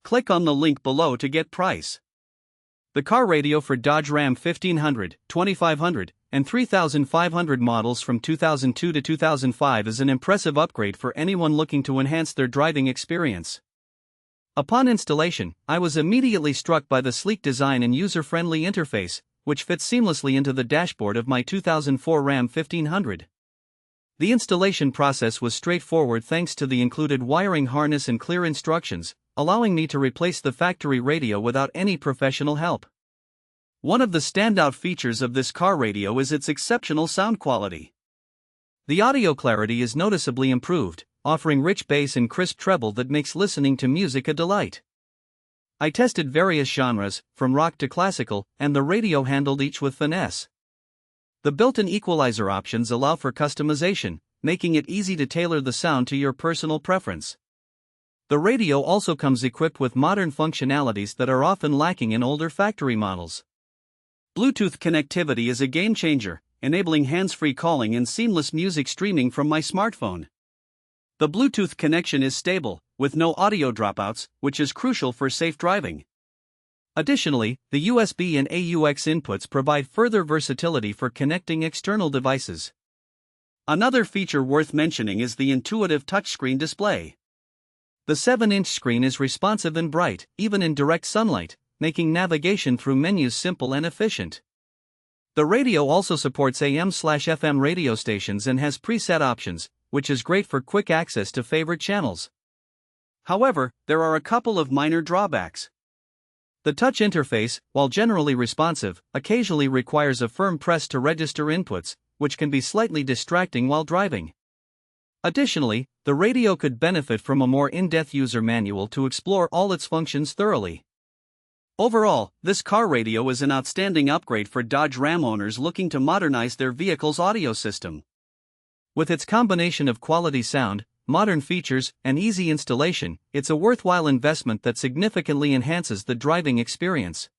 Click on the link below to get price. The car radio for Dodge Ram 1500, 2500, and 3500 models from 2002 to 2005 is an impressive upgrade for anyone looking to enhance their driving experience. Upon installation, I was immediately struck by the sleek design and user-friendly interface, which fits seamlessly into the dashboard of my 2004 Ram 1500. The installation process was straightforward thanks to the included wiring harness and clear instructions, allowing me to replace the factory radio without any professional help. One of the standout features of this car radio is its exceptional sound quality. The audio clarity is noticeably improved, offering rich bass and crisp treble that makes listening to music a delight. I tested various genres, from rock to classical, and the radio handled each with finesse. The built-in equalizer options allow for customization, making it easy to tailor the sound to your personal preference. The radio also comes equipped with modern functionalities that are often lacking in older factory models. Bluetooth connectivity is a game-changer, enabling hands-free calling and seamless music streaming from my smartphone. The Bluetooth connection is stable, with no audio dropouts, which is crucial for safe driving. Additionally, the USB and AUX inputs provide further versatility for connecting external devices. Another feature worth mentioning is the intuitive touchscreen display. The 7-inch screen is responsive and bright, even in direct sunlight, making navigation through menus simple and efficient. The radio also supports AM/FM radio stations and has preset options, which is great for quick access to favorite channels. However, there are a couple of minor drawbacks. The touch interface, while generally responsive, occasionally requires a firm press to register inputs, which can be slightly distracting while driving. Additionally, the radio could benefit from a more in-depth user manual to explore all its functions thoroughly. Overall, this car radio is an outstanding upgrade for Dodge Ram owners looking to modernize their vehicle's audio system. With its combination of quality sound, modern features, and easy installation, it's a worthwhile investment that significantly enhances the driving experience.